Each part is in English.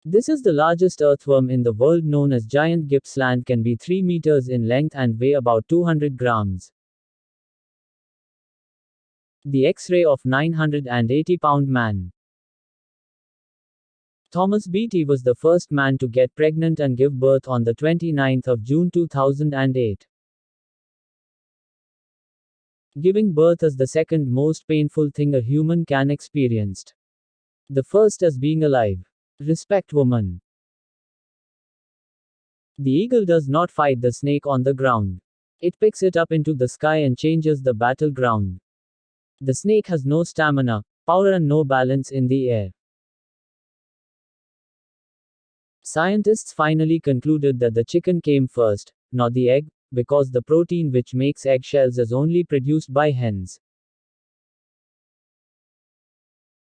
This is the largest earthworm in the world, known as giant Gippsland, can be 3 meters in length and weigh about 200 grams. The X-ray of 980-pound man. Thomas Beattie was the first man to get pregnant and give birth on the 29th of June 2008. Giving birth is the second most painful thing a human can experience. The first is being alive. Respect woman. The eagle does not fight the snake on the ground. It picks it up into the sky and changes the battleground. The snake has no stamina, power and no balance in the air. Scientists finally concluded that the chicken came first, not the egg, because the protein which makes eggshells is only produced by hens.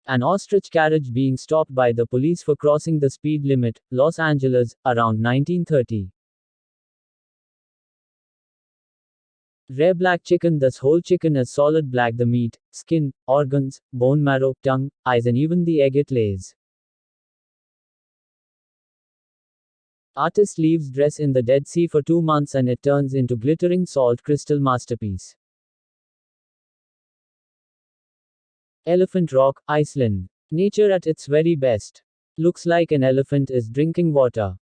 An ostrich carriage being stopped by the police for crossing the speed limit, Los Angeles, around 1930. Rare black chicken. This whole chicken is solid black, the meat, skin, organs, bone marrow, tongue, eyes and even the egg it lays. Artist leaves dress in the Dead Sea for 2 months and it turns into glittering salt crystal masterpiece. Elephant Rock, Iceland. Nature at its very best. Looks like an elephant is drinking water.